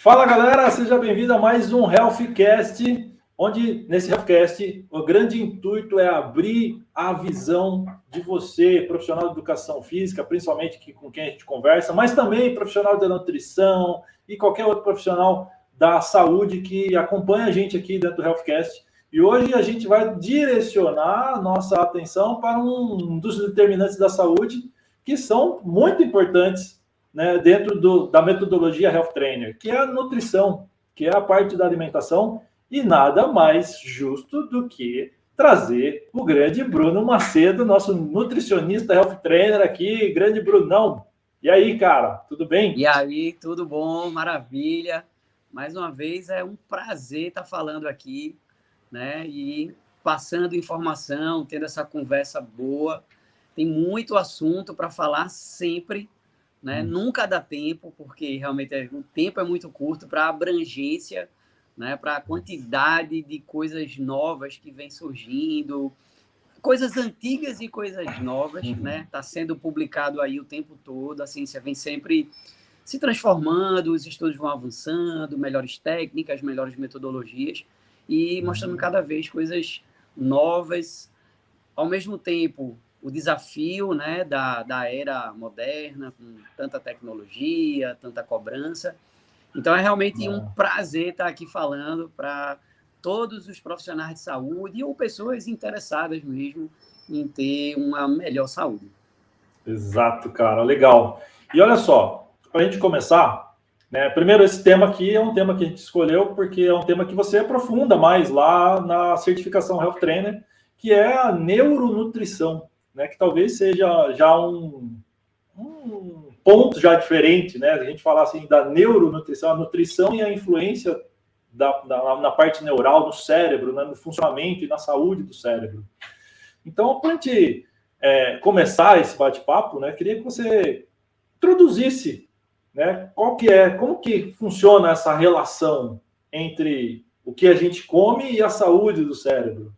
Fala galera, seja bem-vindo a mais um Healthcast, onde nesse Healthcast o grande intuito é abrir a visão de você, profissional de educação física, principalmente com quem a gente conversa, mas também profissional da nutrição e qualquer outro profissional da saúde que acompanha a gente aqui dentro do Healthcast. E hoje a gente vai direcionar a nossa atenção para um dos determinantes da saúde que são muito importantes, né, dentro da metodologia Health Trainer, que é a nutrição, que é a parte da alimentação, e nada mais justo do que trazer o grande Bruno Macedo, nosso nutricionista Health Trainer aqui, grande Brunão. E aí, cara, tudo bem? E aí, tudo bom? Maravilha. Mais uma vez, é um prazer estar falando aqui, né? E passando informação, tendo essa conversa boa. Tem muito assunto para falar sempre, né? Nunca dá tempo, porque realmente o tempo é muito curto para a abrangência, né? Para a quantidade de coisas novas que vem surgindo, coisas antigas e coisas novas, né? Está sendo publicado aí o tempo todo, a ciência vem sempre se transformando, os estudos vão avançando, melhores técnicas, melhores metodologias e mostrando cada vez coisas novas. Ao mesmo tempo, o desafio, né, da era moderna, com tanta tecnologia, tanta cobrança. Então, é realmente um prazer estar aqui falando para todos os profissionais de saúde ou pessoas interessadas mesmo em ter uma melhor saúde. Exato, cara, legal. E olha só, para a gente começar, né, primeiro esse tema aqui é um tema que a gente escolheu porque é um tema que você aprofunda mais lá na certificação Health Trainer, que é a neuronutrição, né, que talvez seja já um ponto já diferente, né? A gente falar assim da neuronutrição, a nutrição e a influência na parte neural, no cérebro, né, no funcionamento e na saúde do cérebro. Então, para a gente começar esse bate-papo, né, queria que você introduzisse, né, como que funciona essa relação entre o que a gente come e a saúde do cérebro.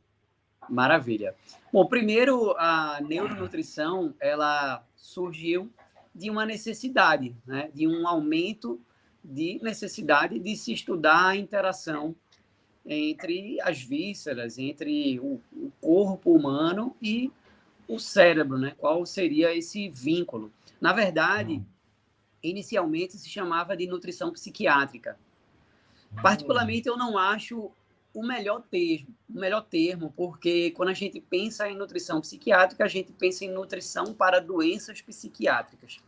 Maravilha. Bom, primeiro, a neuronutrição, ela surgiu de uma necessidade, né, de um aumento de necessidade de se estudar a interação entre as vísceras, entre o corpo humano e o cérebro, né? Qual seria esse vínculo? Na verdade, inicialmente se chamava de nutrição psiquiátrica. Particularmente, eu não acho o melhor termo, porque quando a gente pensa em nutrição psiquiátrica, a gente pensa em nutrição para doenças psiquiátricas.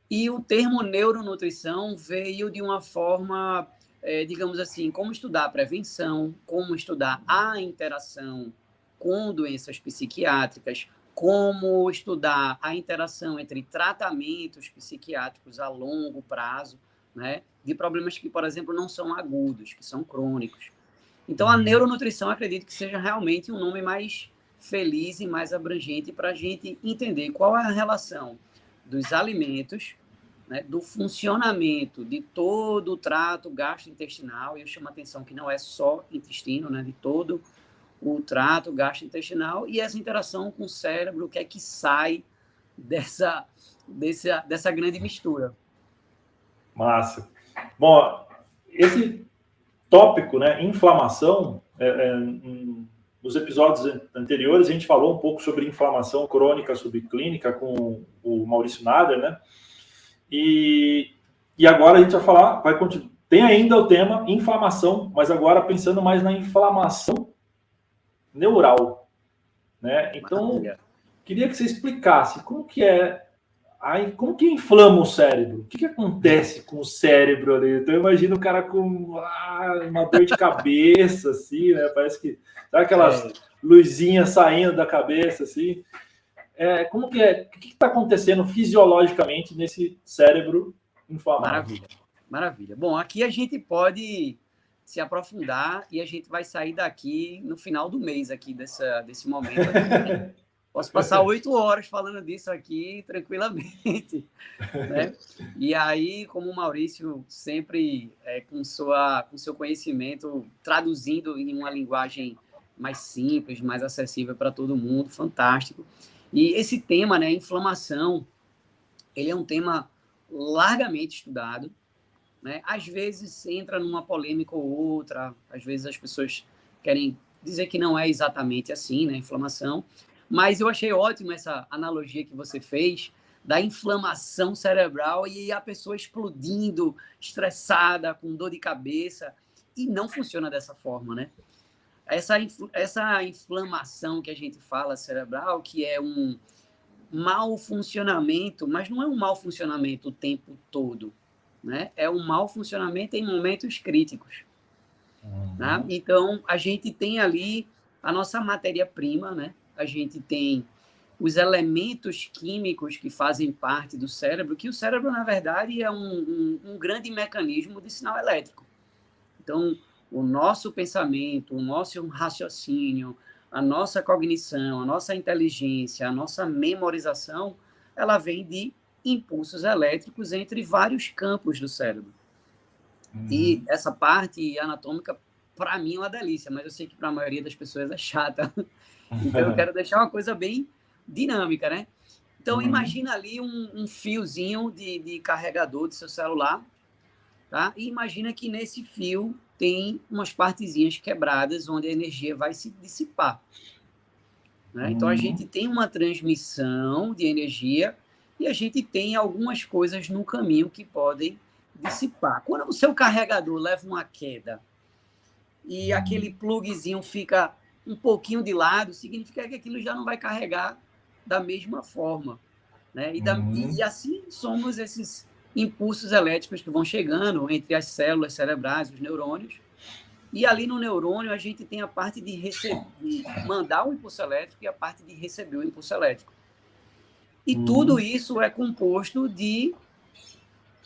E o termo neuronutrição veio de uma forma, digamos assim, como estudar a prevenção, como estudar a interação com doenças psiquiátricas, como estudar a interação entre tratamentos psiquiátricos a longo prazo, né, de problemas que, por exemplo, não são agudos, que são crônicos. Então, a neuronutrição, acredito que seja realmente um nome mais feliz e mais abrangente para a gente entender qual é a relação dos alimentos, né, do funcionamento de todo o trato gastrointestinal, e eu chamo a atenção que não é só intestino, né, de todo o trato gastrointestinal, e essa interação com o cérebro, o que é que sai dessa grande mistura. Massa. Bom, esse tópico, né, inflamação, nos episódios anteriores a gente falou um pouco sobre inflamação crônica subclínica com o Maurício Nader, né? E agora a gente vai falar, tem ainda o tema inflamação, mas agora pensando mais na inflamação neural, né? Então, queria que você explicasse como que inflama o cérebro? O que acontece com o cérebro ali? Então, eu imagino o cara com uma dor de cabeça, assim, né? Parece que... Sabe aquelas luzinhas saindo da cabeça, assim? Como que é? O que está acontecendo fisiologicamente nesse cérebro inflamado? Maravilha. Bom, aqui a gente pode se aprofundar e a gente vai sair daqui no final do mês aqui desse momento aqui. Posso passar 8 horas falando disso aqui tranquilamente, né? E aí, como o Maurício sempre com seu conhecimento, traduzindo em uma linguagem mais simples, mais acessível para todo mundo, fantástico. E esse tema, né, inflamação, ele é um tema largamente estudado, né? Às vezes entra numa polêmica ou outra, às vezes as pessoas querem dizer que não é exatamente assim, né, inflamação, mas eu achei ótimo essa analogia que você fez da inflamação cerebral e a pessoa explodindo, estressada, com dor de cabeça, e não funciona dessa forma, né? Essa inflamação que a gente fala cerebral, que é um mau funcionamento, mas não é um mau funcionamento o tempo todo, né? É um mau funcionamento em momentos críticos, né? Então, a gente tem ali a nossa matéria-prima, né? A gente tem os elementos químicos que fazem parte do cérebro, que o cérebro, na verdade, é um grande mecanismo de sinal elétrico. Então, o nosso pensamento, o nosso raciocínio, a nossa cognição, a nossa inteligência, a nossa memorização, ela vem de impulsos elétricos entre vários campos do cérebro. E essa parte anatômica, para mim, é uma delícia, mas eu sei que para a maioria das pessoas é chata. Então, eu quero deixar uma coisa bem dinâmica, né? Então, imagina ali um fiozinho de carregador do seu celular, tá? E imagina que nesse fio tem umas partezinhas quebradas onde a energia vai se dissipar, né? Então, a gente tem uma transmissão de energia e a gente tem algumas coisas no caminho que podem dissipar. Quando o seu carregador leva uma queda e aquele plugzinho fica um pouquinho de lado, significa que aquilo já não vai carregar da mesma forma, né? E assim somos esses impulsos elétricos que vão chegando entre as células cerebrais, os neurônios, e ali no neurônio a gente tem a parte de mandar o impulso elétrico e a parte de receber o impulso elétrico. E tudo isso é composto de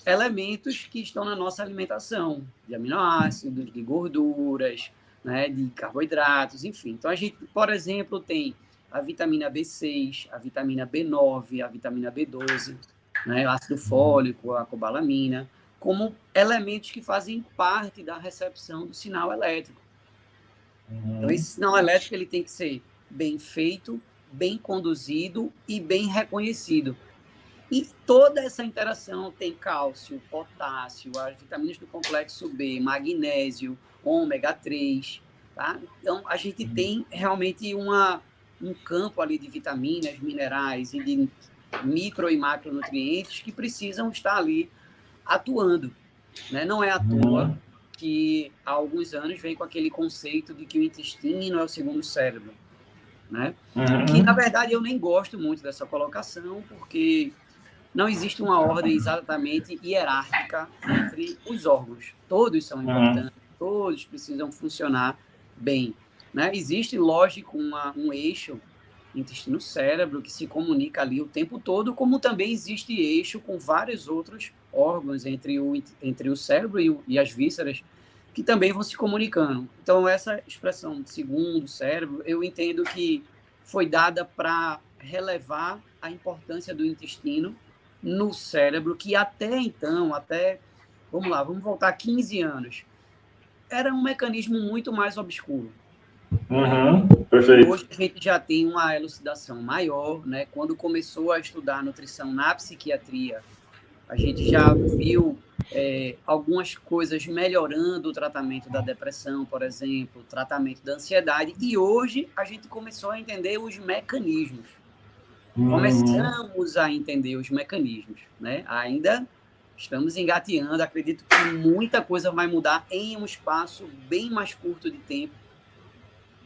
elementos que estão na nossa alimentação, de aminoácidos, de gorduras, né, de carboidratos, enfim. Então, a gente, por exemplo, tem a vitamina B6, a vitamina B9, a vitamina B12, né, ácido fólico, a cobalamina, como elementos que fazem parte da recepção do sinal elétrico. Então, esse sinal elétrico ele tem que ser bem feito, bem conduzido e bem reconhecido. E toda essa interação tem cálcio, potássio, as vitaminas do complexo B, magnésio, ômega 3, tá? Então, a gente tem realmente um campo ali de vitaminas, minerais e de micro e macronutrientes que precisam estar ali atuando, né? Não é à toa que há alguns anos vem com aquele conceito de que o intestino é o segundo cérebro, né? Que, na verdade, eu nem gosto muito dessa colocação, porque não existe uma ordem exatamente hierárquica entre os órgãos. Todos são importantes, todos precisam funcionar bem, né? Existe, lógico, um eixo intestino-cérebro que se comunica ali o tempo todo, como também existe eixo com vários outros órgãos entre o cérebro e as vísceras, que também vão se comunicando. Então, essa expressão segundo cérebro, eu entendo que foi dada para relevar a importância do intestino no cérebro, que até então, vamos voltar 15 anos, era um mecanismo muito mais obscuro. Perfeito. Hoje a gente já tem uma elucidação maior, né? Quando começou a estudar nutrição na psiquiatria, a gente já viu algumas coisas melhorando o tratamento da depressão, por exemplo, o tratamento da ansiedade, e hoje a gente começou a entender os mecanismos. Começamos a entender os mecanismos, né? Ainda estamos engateando, acredito que muita coisa vai mudar em um espaço bem mais curto de tempo,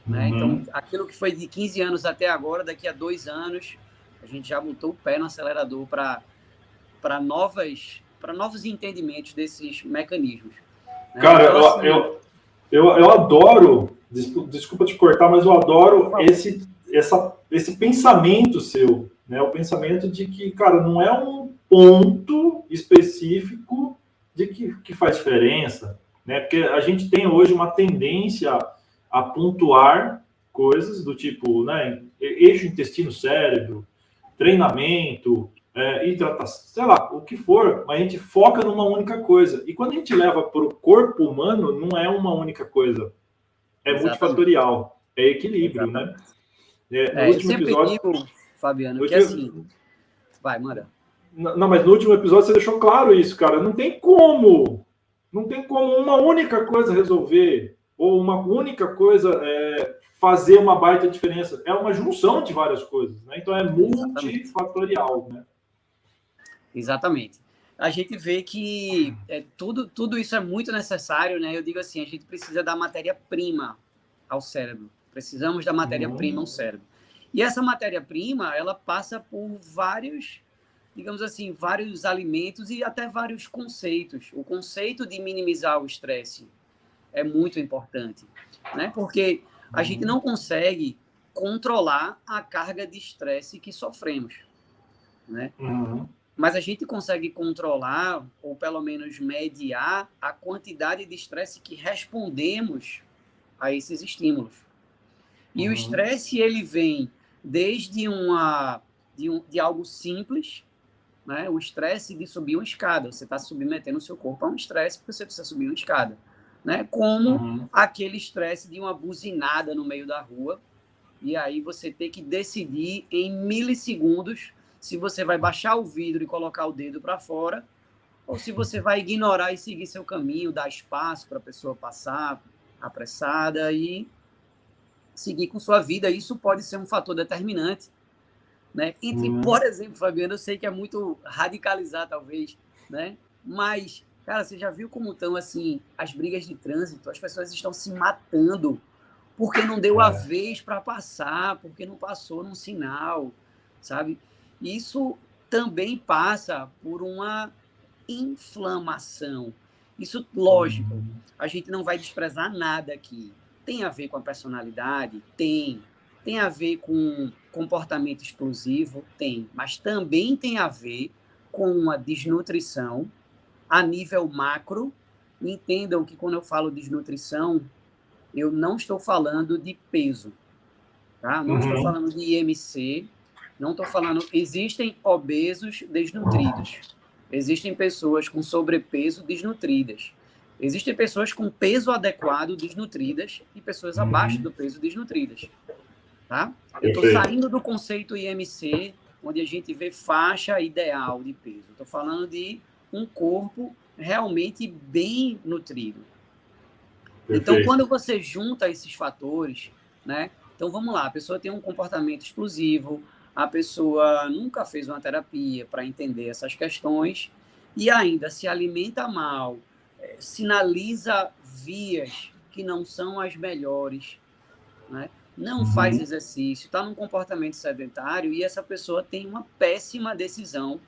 né? Então, aquilo que foi de 15 anos até agora, daqui a 2 anos, a gente já botou o pé no acelerador para novos entendimentos desses mecanismos, né? Cara, então, assim, eu adoro, desculpa te cortar, mas eu adoro esse pensamento seu, né? O pensamento de que, cara, não é um ponto específico de que faz diferença, né? Porque a gente tem hoje uma tendência a pontuar coisas do tipo, né? Eixo intestino-cérebro, treinamento, hidratação, sei lá, o que for, mas a gente foca numa única coisa. E quando a gente leva para o corpo humano, não é uma única coisa. É multifatorial, é equilíbrio, né? No último eu sempre episódio, digo, Fabiano, que assim... Vai, manda. Não, mas no último episódio você deixou claro isso, cara. Não tem como não tem como uma única coisa resolver, ou uma única coisa fazer uma baita diferença. É uma junção de várias coisas, né? Então, é multifatorial, né? Exatamente. A gente vê que tudo isso é muito necessário, né? Eu digo assim, a gente precisa da matéria-prima ao cérebro. Precisamos da matéria-prima ao cérebro. E essa matéria-prima, ela passa por vários, digamos assim, vários alimentos e até vários conceitos. O conceito de minimizar o estresse é muito importante, né? Porque a gente não consegue controlar a carga de estresse que sofremos, né? Mas a gente consegue controlar, ou pelo menos mediar, a quantidade de estresse que respondemos a esses estímulos. E o estresse, ele vem desde de algo simples, né? O estresse de subir uma escada. Você está submetendo o seu corpo a um estresse porque você precisa subir uma escada, né? Como aquele estresse de uma buzinada no meio da rua, e aí você tem que decidir em milissegundos se você vai baixar o vidro e colocar o dedo para fora, ou se você vai ignorar e seguir seu caminho, dar espaço para a pessoa passar apressada e seguir com sua vida. Isso pode ser um fator determinante, né? Entre, por exemplo, Fabiano, eu sei que é muito radicalizar, talvez, né? Mas, cara, você já viu como estão, assim, as brigas de trânsito? As pessoas estão se matando porque não deu a vez para passar, porque não passou num sinal, sabe? Isso também passa por uma inflamação. Isso, lógico, a gente não vai desprezar nada aqui. Tem a ver com a personalidade? Tem. Tem a ver com comportamento explosivo? Tem. Mas também tem a ver com uma desnutrição a nível macro. Entendam que quando eu falo desnutrição, eu não estou falando de peso, tá? Não estou falando de IMC, não estou falando... Existem obesos desnutridos, existem pessoas com sobrepeso desnutridas, existem pessoas com peso adequado desnutridas e pessoas abaixo do peso desnutridas, tá? Eu estou saindo do conceito IMC, onde a gente vê faixa ideal de peso. Estou falando de um corpo realmente bem nutrido. Então, quando você junta esses fatores, né? Então, vamos lá, a pessoa tem um comportamento explosivo, a pessoa nunca fez uma terapia para entender essas questões e ainda se alimenta mal, sinaliza vias que não são as melhores, né? Não faz exercício, está num comportamento sedentário e essa pessoa tem uma péssima decisão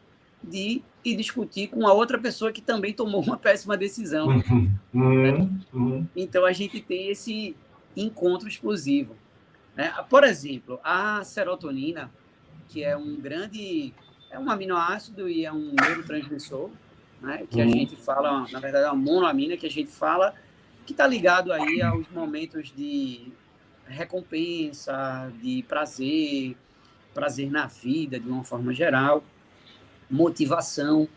de ir discutir com a outra pessoa que também tomou uma péssima decisão. Né? Então, a gente tem esse encontro explosivo. Né? Por exemplo, a serotonina, que é é um aminoácido e é um neurotransmissor, né? Que a gente fala, na verdade, é uma monoamina que a gente fala, que está ligado aí aos momentos de recompensa, de prazer na vida, de uma forma geral, motivação,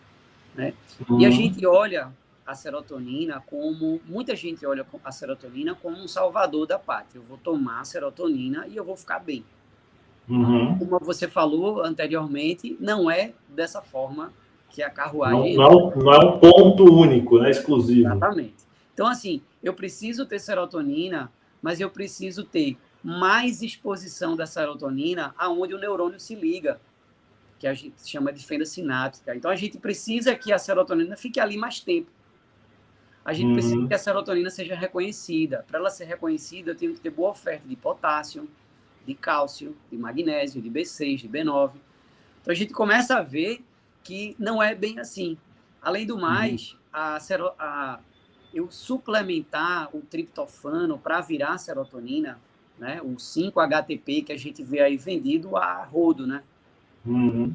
né? E a gente olha a serotonina como... Muita gente olha a serotonina como um salvador da pátria. Eu vou tomar a serotonina e eu vou ficar bem. Como você falou anteriormente, não é dessa forma que a carruagem... Não é um ponto único, né? Exclusivo. Exatamente. Então, assim, eu preciso ter serotonina, mas eu preciso ter mais exposição da serotonina aonde o neurônio se liga, que a gente chama de fenda sináptica. Então, a gente precisa que a serotonina fique ali mais tempo. A gente precisa que a serotonina seja reconhecida. Para ela ser reconhecida, eu tenho que ter boa oferta de potássio, de cálcio, de magnésio, de B6, de B9. Então, a gente começa a ver que não é bem assim. Além do mais, eu suplementar o triptofano para virar serotonina, né, o 5-HTP que a gente vê aí vendido a rodo, né?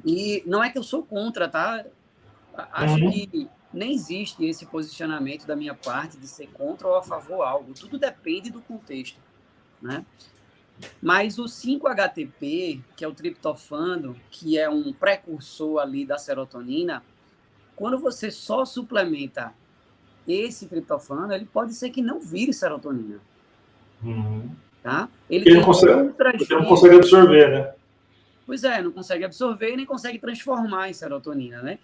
E não é que eu sou contra, tá? Acho que nem existe esse posicionamento da minha parte de ser contra ou a favor de algo. Tudo depende do contexto, né? Mas o 5-HTP, que é o triptofano, que é um precursor ali da serotonina, quando você só suplementa esse triptofano, ele pode ser que não vire serotonina. Tá? Ele não consegue absorver, né? Pois é, não consegue absorver e nem consegue transformar em serotonina, né?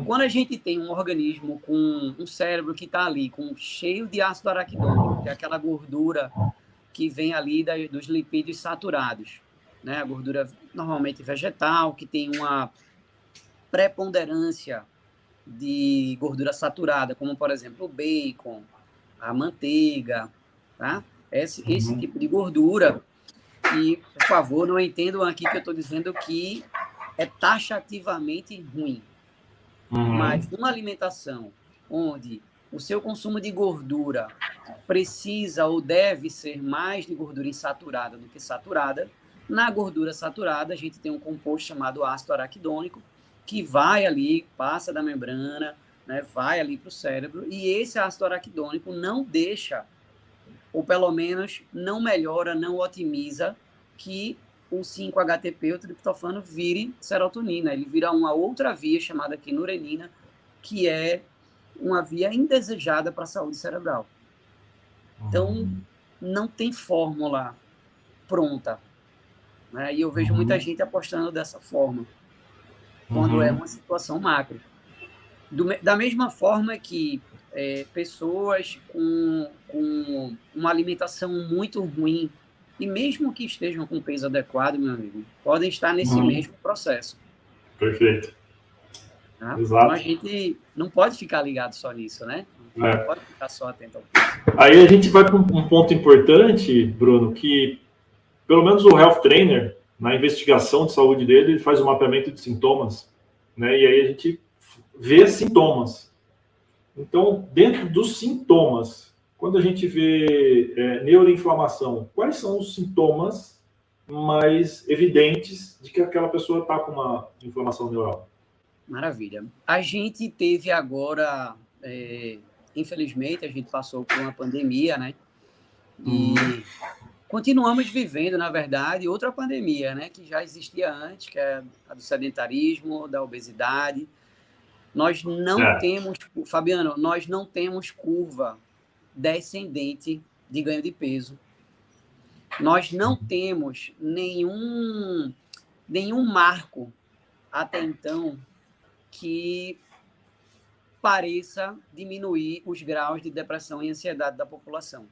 Quando a gente tem um organismo com um cérebro que está ali, cheio de ácido araquidônico, que é aquela gordura que vem ali dos lipídios saturados, né? A gordura normalmente vegetal, que tem uma preponderância de gordura saturada, como, por exemplo, o bacon, a manteiga, tá? Esse tipo de gordura. E, por favor, não entendam aqui que eu estou dizendo que é taxativamente ruim. Mas uma alimentação onde o seu consumo de gordura precisa ou deve ser mais de gordura insaturada do que saturada, na gordura saturada a gente tem um composto chamado ácido araquidônico, que vai ali, passa da membrana, né, vai ali para o cérebro, e esse ácido araquidônico não deixa, ou pelo menos não melhora, não otimiza que o 5-HTP, o triptofano, vire serotonina. Ele vira uma outra via chamada quinurenina, que é uma via indesejada para a saúde cerebral. Então, não tem fórmula pronta, né? E eu vejo muita gente apostando dessa forma, quando é uma situação macro. Da mesma forma que pessoas com uma alimentação muito ruim, e mesmo que estejam com peso adequado, meu amigo, podem estar nesse mesmo processo. Perfeito. Tá? Exato. Então, a gente não pode ficar ligado só nisso, né? Não pode ficar só atento ao peso. Aí a gente vai para um ponto importante, Bruno, que pelo menos o health trainer, na investigação de saúde dele, ele faz um mapeamento de sintomas, né? E aí a gente vê sintomas. Então, dentro dos sintomas, quando a gente vê neuroinflamação, quais são os sintomas mais evidentes de que aquela pessoa está com uma inflamação neural? Maravilha. A gente teve agora, infelizmente, a gente passou por uma pandemia, né? E continuamos vivendo, na verdade, outra pandemia, né? Que já existia antes, que é a do sedentarismo, da obesidade. Nós não temos, Fabiano, nós não temos curva descendente de ganho de peso. Nós não temos nenhum marco até então que pareça diminuir os graus de depressão e ansiedade da população.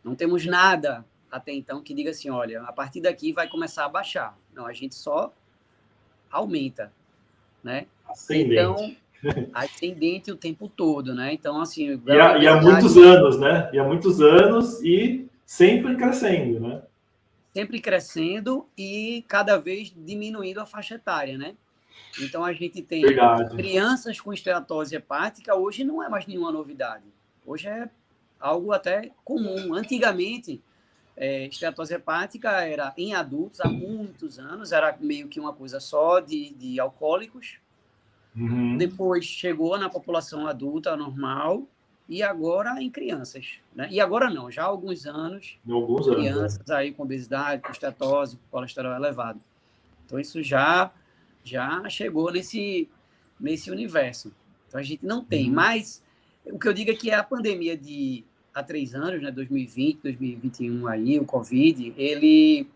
Não temos nada até então que diga assim, olha, a partir daqui vai começar a baixar. Não, a gente só aumenta, né? Ascendente. Então, ascendente o tempo todo, né? Então, assim... E há muitos anos, né? E há muitos anos e sempre crescendo, né? Sempre crescendo e cada vez diminuindo a faixa etária, né? Então, a gente tem crianças com esteatose hepática, hoje não é mais nenhuma novidade. Hoje é algo até comum. Antigamente, esteatose hepática era em adultos, há muitos anos, era meio que uma coisa só de alcoólicos. Depois chegou na população adulta normal e agora em crianças, né? E agora não, já há alguns anos, crianças aí com obesidade, com esteatose, com colesterol elevado. Então, isso já chegou nesse universo. Então, a gente não tem. Mas o que eu digo é que a pandemia há 3 anos, né, 2020, 2021, aí, o Covid, ele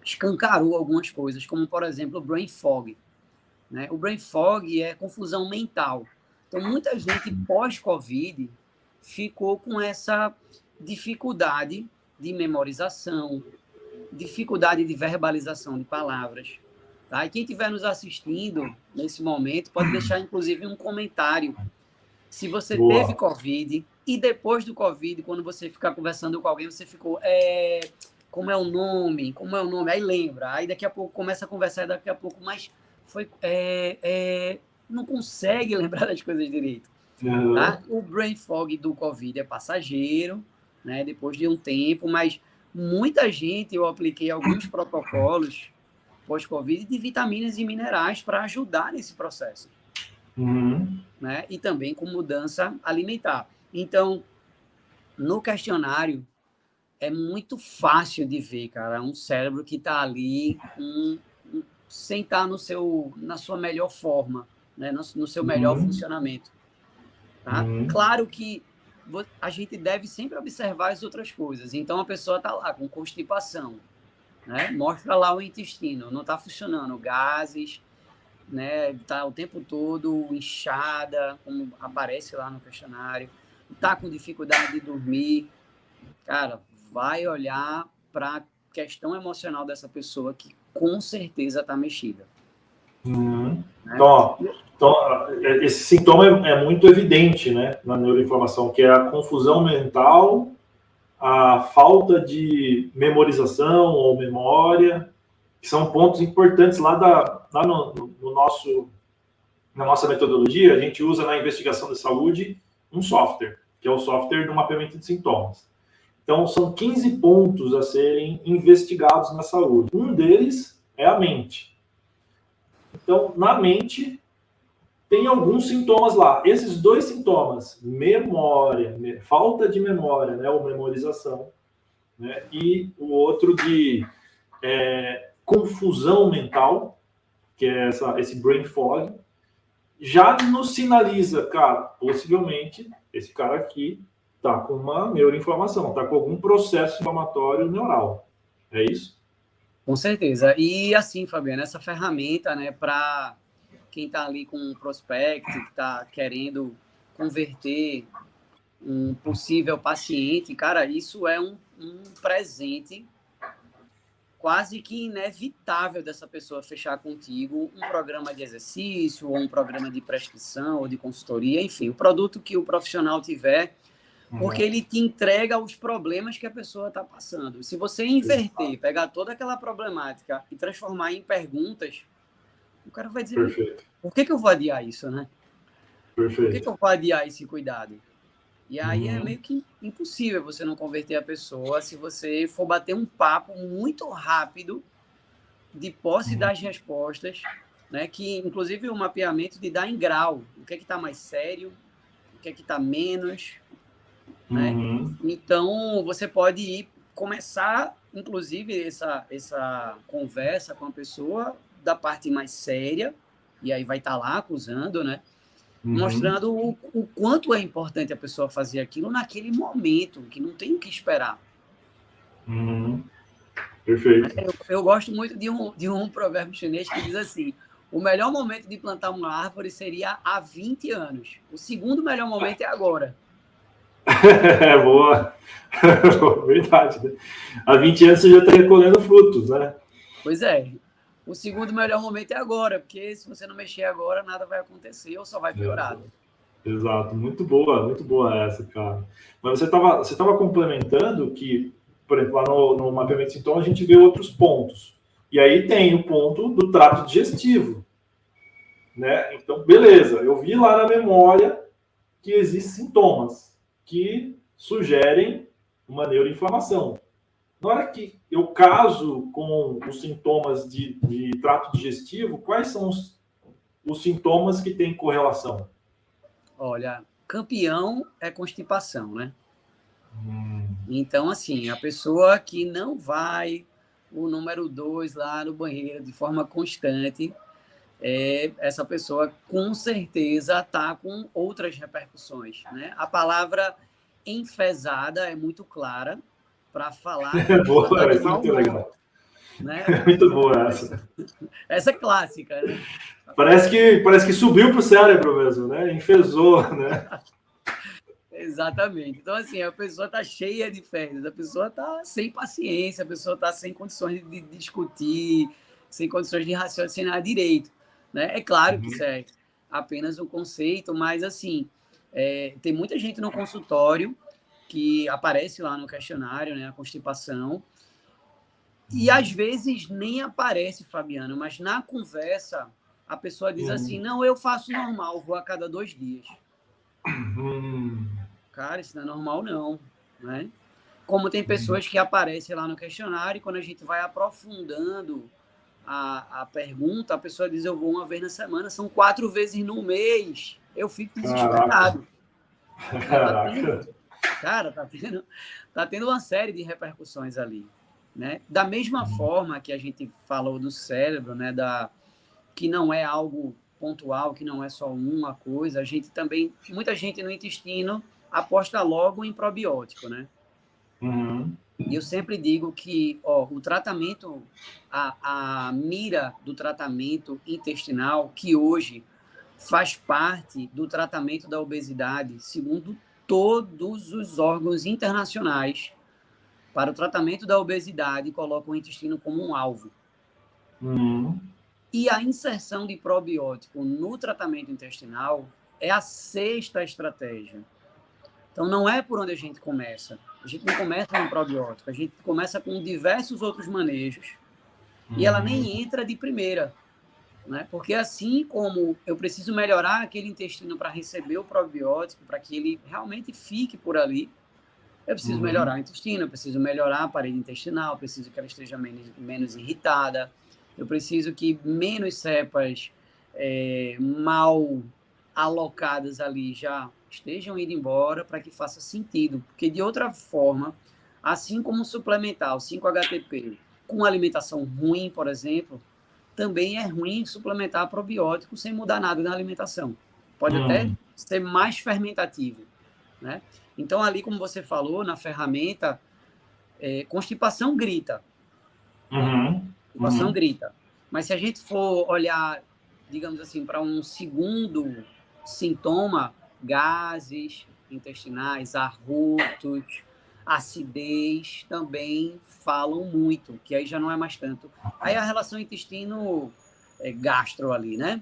escancarou algumas coisas, como, por exemplo, o brain fog. Né? O brain fog é confusão mental. Então, muita gente pós-Covid ficou com essa dificuldade de memorização, dificuldade de verbalização de palavras. Tá? E quem estiver nos assistindo nesse momento pode deixar, inclusive, um comentário. Se você teve Covid e depois do Covid, quando você ficar conversando com alguém, você ficou... como é o nome? Como é o nome? Aí lembra. Aí daqui a pouco começa a conversar, e daqui a pouco... Mas não consegue lembrar das coisas direito. Tá? O brain fog do Covid é passageiro, né? Depois de um tempo, mas muita gente, eu apliquei alguns protocolos pós-Covid de vitaminas e minerais para ajudar nesse processo. Né? E também com mudança alimentar. Então, no questionário, é muito fácil de ver, cara, um cérebro que está ali sem estar na sua melhor forma, né? no seu melhor funcionamento. Tá? Claro que a gente deve sempre observar as outras coisas. Então, a pessoa está lá com constipação, né? Mostra lá o intestino, não está funcionando, gases, né? Tá o tempo todo inchada, como aparece lá no questionário, tá com dificuldade de dormir, cara, vai olhar para a questão emocional dessa pessoa que com certeza tá mexida. Uhum. Né? Então, esse sintoma é muito evidente, né, na neuroinflamação, que é a confusão mental, a falta de memorização ou memória, que são pontos importantes lá no nosso, na nossa metodologia. A gente usa na investigação de saúde um software, que é o software do mapeamento de sintomas. Então, são 15 pontos a serem investigados na saúde. Um deles é a mente. Então, na mente, tem alguns sintomas lá. Esses dois sintomas, memória, falta de memória, né, ou memorização, né, e o outro de confusão mental, que é esse brain fog, já nos sinaliza, cara, possivelmente esse cara aqui tá com uma neuroinflamação, tá com algum processo inflamatório neural. É isso? Com certeza. E assim, Fabiano, essa ferramenta, né, para quem está ali com um prospect, que está querendo converter um possível paciente, cara, isso é um presente quase que inevitável dessa pessoa fechar contigo um programa de exercício, ou um programa de prescrição, ou de consultoria, enfim, o produto que o profissional tiver, porque ele te entrega os problemas que a pessoa está passando. Se você inverter, pegar toda aquela problemática e transformar em perguntas, o cara vai dizer, Perfeito. por que eu vou adiar isso, né? Perfeito. Por que eu vou adiar esse cuidado? E aí é meio que impossível você não converter a pessoa se você for bater um papo muito rápido de posse das respostas, né? Que inclusive o mapeamento de dar em grau, o que é que está mais sério, o que é que está menos, né? Então você pode ir começar, inclusive essa conversa com a pessoa da parte mais séria, e aí vai estar lá acusando, né? Mostrando o quanto é importante a pessoa fazer aquilo naquele momento, que não tem o que esperar. Perfeito. Eu gosto muito de um provérbio chinês que diz assim, o melhor momento de plantar uma árvore seria há 20 anos. O segundo melhor momento é agora. É boa. Verdade, né? Há 20 anos você já está recolhendo frutos, né? Pois é. O segundo melhor momento é agora, porque se você não mexer agora, nada vai acontecer ou só vai piorar. Exato. Muito boa essa, cara. Mas você tava complementando que, por exemplo, lá no mapeamento de sintomas, a gente vê outros pontos. E aí tem o ponto do trato digestivo. Né? Então, beleza, eu vi lá na memória que existem sintomas que sugerem uma neuroinflamação. Na hora que eu caso com os sintomas de trato digestivo, quais são os sintomas que têm correlação? Olha, campeão é constipação, né? Então, assim, a pessoa que não vai o número 2 lá no banheiro de forma constante, essa pessoa com certeza está com outras repercussões, né? A palavra enfesada é muito clara para falar que a pessoa está de mau humor, né? É muito boa essa. Essa é clássica, né? Parece que subiu para o cérebro mesmo, né? Enfesou, né? Exatamente. Então, assim, a pessoa está cheia de fezes, a pessoa está sem paciência, a pessoa está sem condições de discutir, sem condições de raciocinar direito. Né? É claro que isso é apenas um conceito, mas, assim, tem muita gente no consultório que aparece lá no questionário, né, a constipação, e às vezes nem aparece, Fabiano, mas na conversa a pessoa diz assim, não, eu faço normal, vou a cada 2 dias. Cara, isso não é normal, não. Né? Como tem pessoas que aparecem lá no questionário e quando a gente vai aprofundando a pergunta, a pessoa diz, eu vou uma vez na semana, são 4 vezes no mês. Eu fico desesperado. Caraca. Cara, tá tendo uma série de repercussões ali. Né? Da mesma forma que a gente falou do cérebro, né, que não é algo pontual, que não é só uma coisa, a gente também, muita gente no intestino aposta logo em probiótico, né? E eu sempre digo que o tratamento, a mira do tratamento intestinal, que hoje faz parte do tratamento da obesidade, segundo todos os órgãos internacionais, para o tratamento da obesidade, colocam o intestino como um alvo. E a inserção de probiótico no tratamento intestinal é a 6ª estratégia. Então, não é por onde a gente começa. A gente não começa com probiótico, a gente começa com diversos outros manejos. E ela nem entra de primeira, né? Porque assim como eu preciso melhorar aquele intestino para receber o probiótico, para que ele realmente fique por ali, eu preciso melhorar o intestino, eu preciso melhorar a parede intestinal, eu preciso que ela esteja menos irritada, eu preciso que menos cepas mal alocadas ali já estejam indo embora para que faça sentido. Porque, de outra forma, assim como suplementar o 5-HTP com alimentação ruim, por exemplo, também é ruim suplementar probiótico sem mudar nada na alimentação. Pode até ser mais fermentativo, né? Então, ali, como você falou, na ferramenta, constipação grita. Constipação grita. Mas se a gente for olhar, digamos assim, para um segundo sintoma, gases intestinais, arrotos, acidez, também falam muito, que aí já não é mais tanto. Aí a relação intestino-gastro ali, né?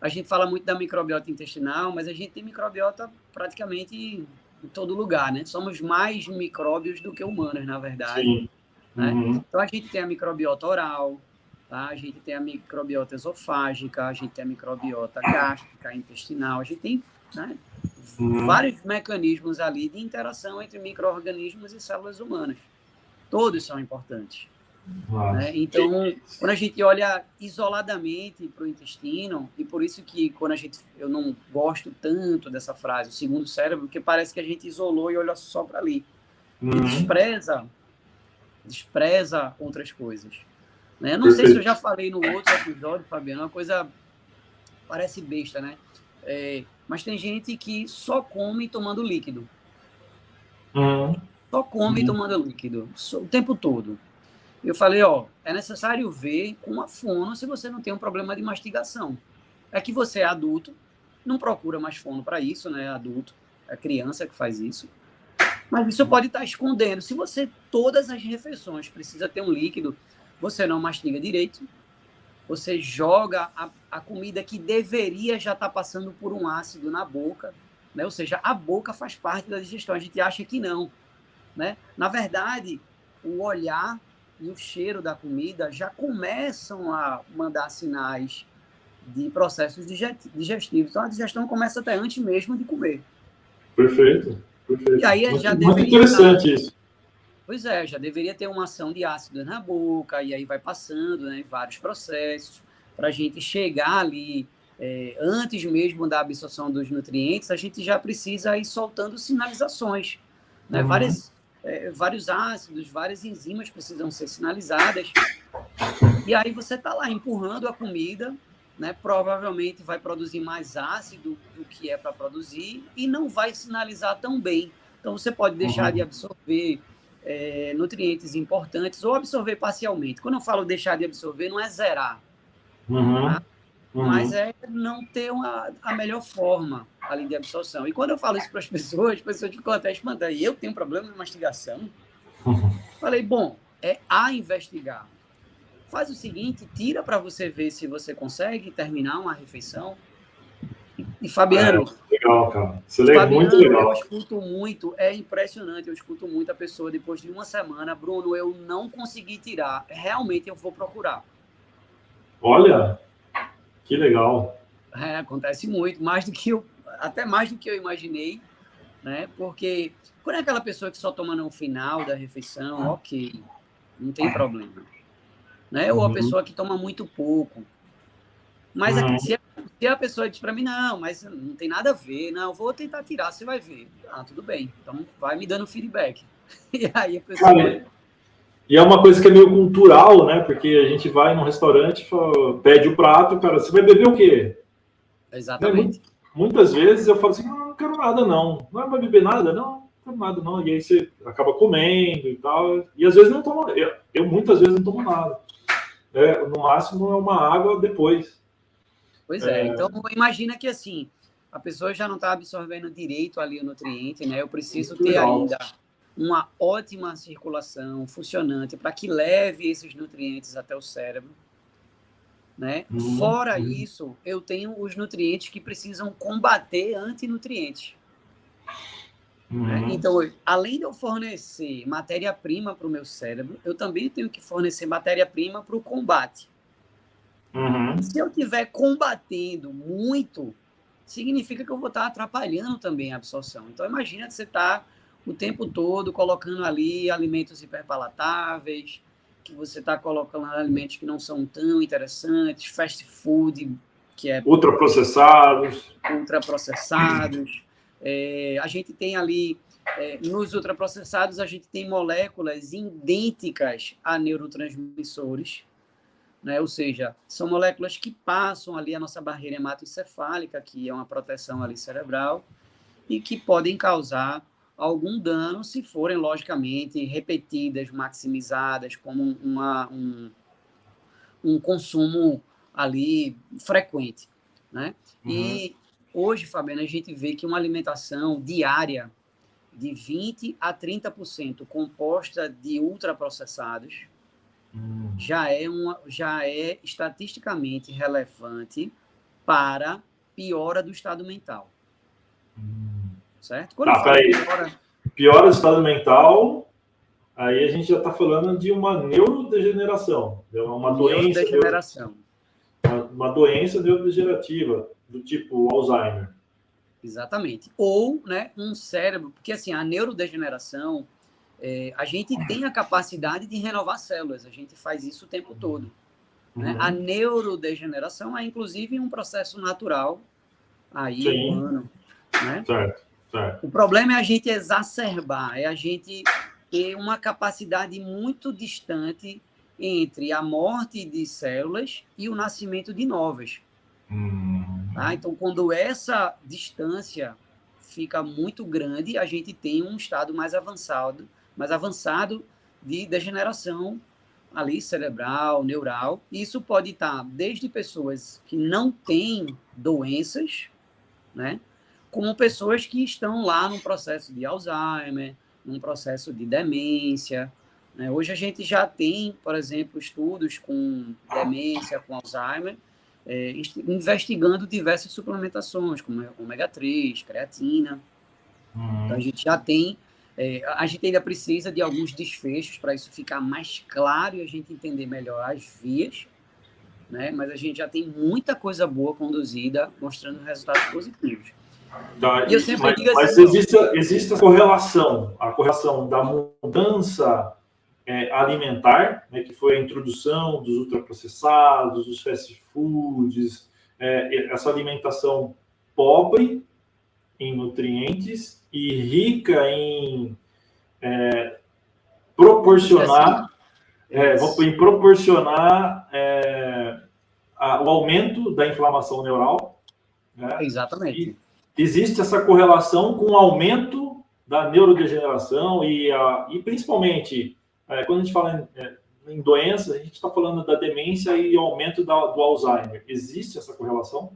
A gente fala muito da microbiota intestinal, mas a gente tem microbiota praticamente em todo lugar, né? Somos mais micróbios do que humanos, na verdade. Né? Então, a gente tem a microbiota oral, tá? A gente tem a microbiota esofágica, a gente tem a microbiota gástrica, intestinal, a gente tem, né, vários mecanismos ali de interação entre micro-organismos e células humanas. Todos são importantes. Né? Então, quando a gente olha isoladamente para o intestino, e por isso que eu não gosto tanto dessa frase, o segundo cérebro, porque parece que a gente isolou e olha só para ali. E despreza outras coisas. Né? Não sei se eu já falei no outro episódio, Fabiano, uma coisa parece besta, né? Mas tem gente que só come tomando líquido. Só come tomando líquido, o tempo todo. Eu falei, é necessário ver com a fono se você não tem um problema de mastigação. É que você é adulto, não procura mais fono para isso, né? Adulto, é criança que faz isso. Mas isso pode estar escondendo. Se você, todas as refeições, precisa ter um líquido, você não mastiga direito, você joga a comida que deveria já estar passando por um ácido na boca, né? Ou seja, a boca faz parte da digestão. A gente acha que não, né? Na verdade, o olhar e o cheiro da comida já começam a mandar sinais de processos digestivos. Então, a digestão começa até antes mesmo de comer. Perfeito. E aí muito interessante isso. Pois é, já deveria ter uma ação de ácido na boca, e aí vai passando, né, vários processos, para a gente chegar ali, antes mesmo da absorção dos nutrientes, a gente já precisa ir soltando sinalizações, né? Vários ácidos, várias enzimas precisam ser sinalizadas, e aí você está lá empurrando a comida, né? Provavelmente vai produzir mais ácido do que é para produzir e não vai sinalizar tão bem. Então, você pode deixar de absorver nutrientes importantes ou absorver parcialmente. Quando eu falo deixar de absorver, não é zerar, tá? Mas é não ter a melhor forma ali de absorção. E quando eu falo isso para as pessoas ficam até espantadas. E eu tenho problema de mastigação? Falei, bom, é a investigar. Faz o seguinte, tira para você ver se você consegue terminar uma refeição. E Fabiano... legal, cara. Isso é muito legal. Eu escuto muito, é impressionante, eu escuto muito a pessoa depois de uma semana, Bruno, eu não consegui tirar, realmente eu vou procurar. Olha, que legal. Acontece muito, até mais do que eu imaginei, né? Porque quando é aquela pessoa que só toma no final da refeição, ok, não tem problema. Né? Ou a pessoa que toma muito pouco. Mas se a pessoa diz para mim, não, mas não tem nada a ver, não, eu vou tentar tirar, você vai ver. Tudo bem, então vai me dando feedback. E aí a pessoa... E é uma coisa que é meio cultural, né? Porque a gente vai num restaurante, pede o prato, cara, você vai beber o quê? Exatamente. Muitas vezes eu falo assim, não quero nada, não. Não vai beber nada, não. tem nada não. E aí você acaba comendo e tal. E às vezes não toma. Eu muitas vezes não tomo nada. No máximo é uma água depois. Pois é. Então, imagina que assim, a pessoa já não está absorvendo direito ali o nutriente, né? Eu preciso Muito ter legal. ainda uma ótima circulação funcionante para que leve esses nutrientes até o cérebro, né? Fora isso, eu tenho os nutrientes que precisam combater antinutrientes. Né? Então, além de eu fornecer matéria-prima para o meu cérebro, eu também tenho que fornecer matéria-prima para o combate. E se eu estiver combatendo muito, significa que eu vou estar atrapalhando também a absorção. Então, imagina que você está o tempo todo colocando ali alimentos hiperpalatáveis, que você está colocando alimentos que não são tão interessantes, fast food, que é ultraprocessados. A gente tem ali, nos ultraprocessados, a gente tem moléculas idênticas a neurotransmissores, né? Ou seja, são moléculas que passam ali a nossa barreira hematoencefálica, que é uma proteção ali cerebral, e que podem causar algum dano se forem, logicamente, repetidas, maximizadas, como um consumo ali frequente, né? E hoje, Fabiana, a gente vê que uma alimentação diária de 20% a 30% composta de ultraprocessados já é estatisticamente relevante para piora do estado mental. Certo? Quando eu falo piora do estado mental, aí a gente já está falando de uma neurodegeneração, uma doença neurodegenerativa, do tipo Alzheimer. Exatamente. Ou, né, um cérebro, porque assim, a neurodegeneração, a gente tem a capacidade de renovar células, a gente faz isso o tempo todo. Né? A neurodegeneração é, inclusive, um processo natural, aí, humano. Né? Certo. O problema é a gente exacerbar, é a gente ter uma capacidade muito distante entre a morte de células e o nascimento de novas. Tá? Então, quando essa distância fica muito grande, a gente tem um estado mais avançado de degeneração ali cerebral, neural. Isso pode estar desde pessoas que não têm doenças, né, como pessoas que estão lá num processo de Alzheimer, num processo de demência. Né? Hoje a gente já tem, por exemplo, estudos com demência, com Alzheimer, investigando diversas suplementações, como ômega 3, creatina. Então, a gente já tem... a gente ainda precisa de alguns desfechos para isso ficar mais claro e a gente entender melhor as vias, né? Mas a gente já tem muita coisa boa conduzida, mostrando resultados positivos. Tá, e eu sempre digo assim, mas existe a correlação da mudança alimentar, né, que foi a introdução dos ultraprocessados, dos fast foods, essa alimentação pobre em nutrientes e rica em proporcionar o aumento da inflamação neural. Né? Exatamente. E existe essa correlação com o aumento da neurodegeneração e principalmente, quando a gente fala em doenças, a gente está falando da demência e o aumento do Alzheimer. Existe essa correlação?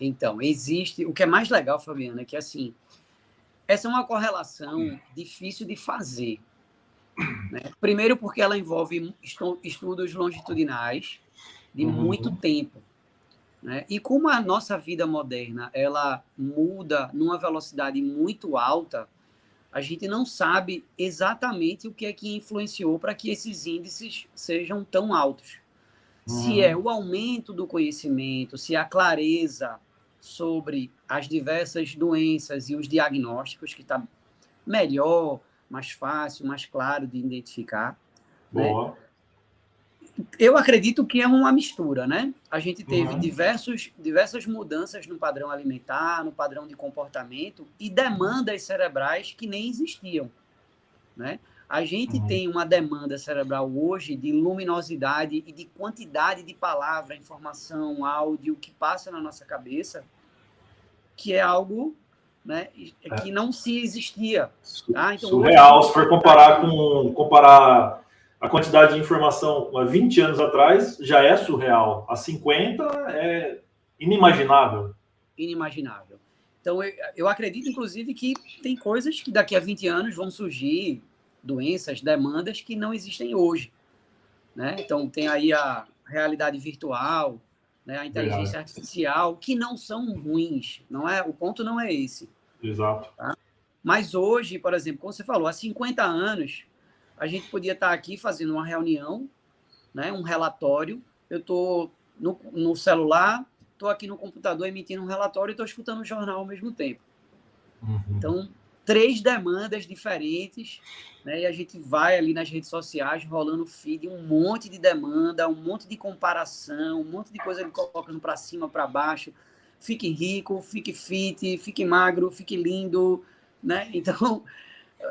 Então, existe. O que é mais legal, Fabiana, é que, assim, essa é uma correlação difícil de fazer. Né? Primeiro porque ela envolve estudos longitudinais de muito tempo. Né? E como a nossa vida moderna ela muda numa velocidade muito alta, a gente não sabe exatamente o que é que influenciou para que esses índices sejam tão altos. Se é o aumento do conhecimento, se é a clareza sobre as diversas doenças e os diagnósticos, que está melhor, mais fácil, mais claro de identificar. Boa. Né? Eu acredito que é uma mistura, né? A gente teve diversas mudanças no padrão alimentar, no padrão de comportamento e demandas cerebrais que nem existiam, né? A gente tem uma demanda cerebral hoje de luminosidade e de quantidade de palavra, informação, áudio que passa na nossa cabeça, que é algo né, que não se existia. Tá? Então, surreal, se for comparar a quantidade de informação há 20 anos atrás, já é surreal. Há 50 é inimaginável. Inimaginável. Então, eu acredito, inclusive, que tem coisas que daqui a 20 anos vão surgir, doenças, demandas que não existem hoje. Né? Então, tem aí a realidade virtual, né? A inteligência artificial, que não são ruins. Não é, o ponto não é esse. Exato. Tá? Mas hoje, por exemplo, como você falou, há 50 anos, a gente podia estar aqui fazendo uma reunião, né? Um relatório. Eu estou no celular, estou aqui no computador emitindo um relatório e estou escutando um jornal ao mesmo tempo. Então, 3 demandas diferentes, né? E a gente vai ali nas redes sociais rolando feed, um monte de demanda, um monte de comparação, um monte de coisa ele colocando para cima, para baixo. Fique rico, fique fit, fique magro, fique lindo, né? Então,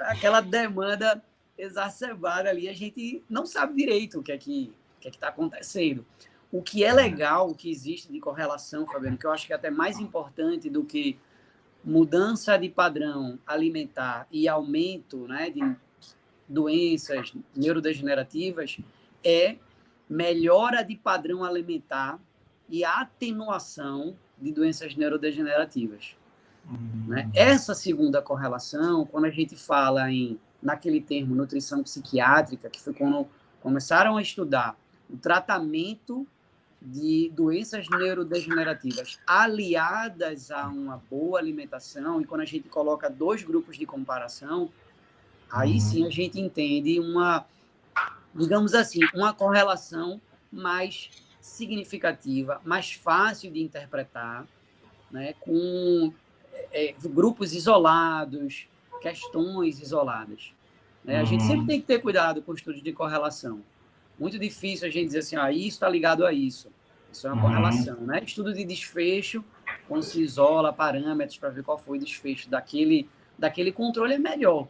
aquela demanda exacerbada ali, a gente não sabe direito o que é que está acontecendo. O que é legal, o que existe de correlação, Fabiano, que eu acho que é até mais importante do que mudança de padrão alimentar e aumento, né, de doenças neurodegenerativas, é melhora de padrão alimentar e atenuação de doenças neurodegenerativas. Né? Essa segunda correlação, quando a gente fala naquele termo nutrição psiquiátrica, que foi quando começaram a estudar o tratamento de doenças neurodegenerativas aliadas a uma boa alimentação, e quando a gente coloca 2 grupos de comparação, aí sim a gente entende digamos assim, uma correlação mais significativa, mais fácil de interpretar, né, com grupos isolados, questões isoladas. Né? A gente sempre tem que ter cuidado com estudos de correlação. Muito difícil a gente dizer assim, isso está ligado a isso. Isso é uma correlação. Né? Estudo de desfecho, quando se isola parâmetros para ver qual foi o desfecho daquele controle, é melhor.